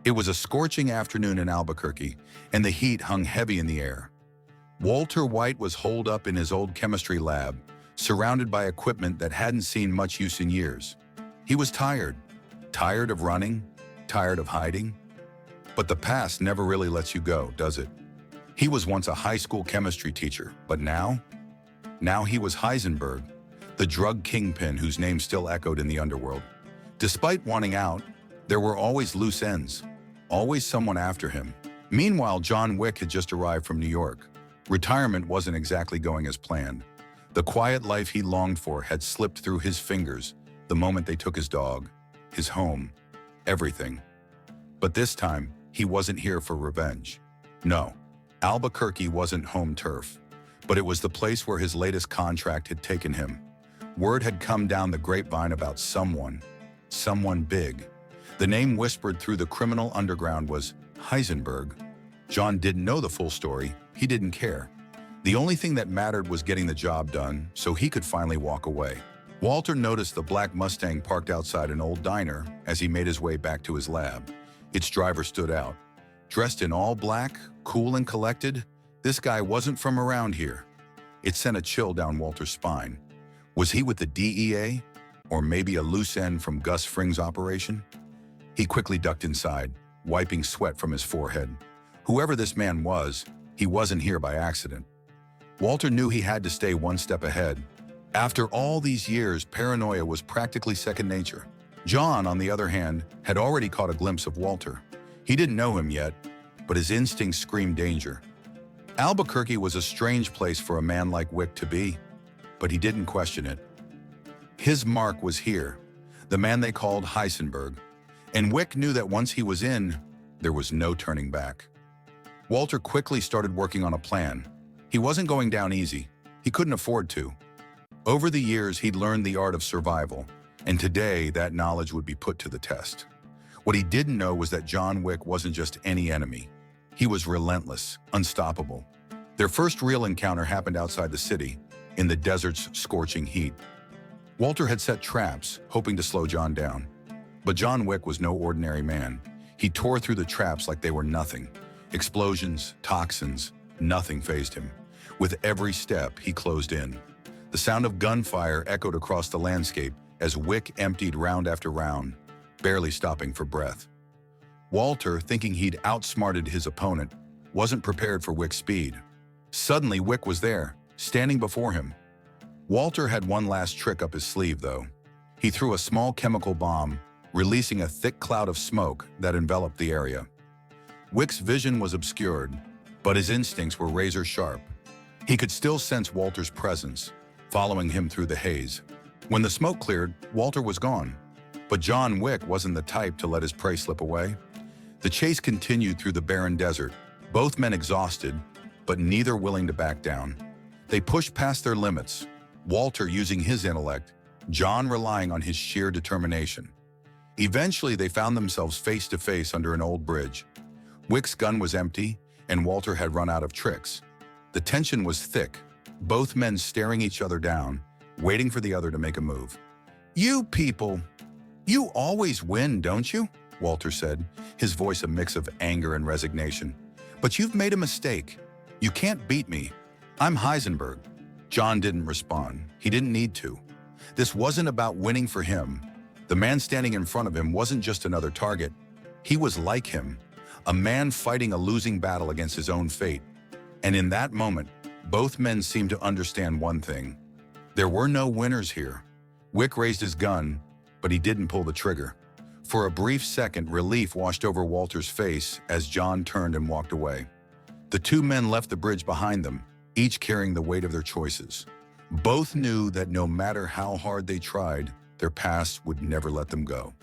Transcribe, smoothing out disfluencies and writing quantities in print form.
It was a scorching afternoon in Albuquerque, and the heat hung heavy in the air. Walter White was holed up in his old chemistry lab, surrounded by equipment that hadn't seen much use in years. He was tired. Tired of running, tired of hiding. But the past never really lets you go, does it? He was once a high school chemistry teacher, but now? Now he was Heisenberg, the drug kingpin whose name still echoed in the underworld. Despite wanting out, there were always loose ends, always someone after him. Meanwhile, John Wick had just arrived from New York. Retirement wasn't exactly going as planned. The quiet life he longed for had slipped through his fingers the moment they took his dog, his home, everything. But this time, he wasn't here for revenge. No, Albuquerque wasn't home turf, but it was the place where his latest contract had taken him. Word had come down the grapevine about someone big. The name whispered through the criminal underground was Heisenberg. John didn't know the full story. He didn't care. The only thing that mattered was getting the job done so he could finally walk away. Walter noticed the black Mustang parked outside an old diner as he made his way back to his lab. Its driver stood out. Dressed in all black, cool and collected, this guy wasn't from around here. It sent a chill down Walter's spine. Was he with the DEA? Or maybe a loose end from Gus Fring's operation? He quickly ducked inside, wiping sweat from his forehead. Whoever this man was, he wasn't here by accident. Walter knew he had to stay one step ahead. After all these years, paranoia was practically second nature. John, on the other hand, had already caught a glimpse of Walter. He didn't know him yet, but his instincts screamed danger. Albuquerque was a strange place for a man like Wick to be, but he didn't question it. His mark was here, the man they called Heisenberg, and Wick knew that once he was in, there was no turning back. Walter quickly started working on a plan. He wasn't going down easy. He couldn't afford to. Over the years, he'd learned the art of survival, and today that knowledge would be put to the test. What he didn't know was that John Wick wasn't just any enemy. He was relentless, unstoppable. Their first real encounter happened outside the city, in the desert's scorching heat. Walter had set traps, hoping to slow John down. But John Wick was no ordinary man. He tore through the traps like they were nothing. Explosions, toxins, nothing fazed him. With every step, he closed in. The sound of gunfire echoed across the landscape as Wick emptied round after round, barely stopping for breath. Walter, thinking he'd outsmarted his opponent, wasn't prepared for Wick's speed. Suddenly, Wick was there, standing before him. Walter had one last trick up his sleeve, though. He threw a small chemical bomb, releasing a thick cloud of smoke that enveloped the area. Wick's vision was obscured, but his instincts were razor sharp. He could still sense Walter's presence, following him through the haze. When the smoke cleared, Walter was gone. But John Wick wasn't the type to let his prey slip away. The chase continued through the barren desert, both men exhausted, but neither willing to back down. They pushed past their limits, Walter using his intellect, John relying on his sheer determination. Eventually, they found themselves face to face under an old bridge. Wick's gun was empty, and Walter had run out of tricks. The tension was thick, both men staring each other down, waiting for the other to make a move. "You people, you always win, don't you?" Walter said, his voice a mix of anger and resignation. "But you've made a mistake. You can't beat me. I'm Heisenberg." John didn't respond. He didn't need to. This wasn't about winning for him. The man standing in front of him wasn't just another target. He was like him, a man fighting a losing battle against his own fate. And in that moment, both men seemed to understand one thing. There were no winners here. Wick raised his gun, but he didn't pull the trigger. For a brief second, relief washed over Walter's face as John turned and walked away. The two men left the bridge behind them, each carrying the weight of their choices. Both knew that no matter how hard they tried, their past would never let them go.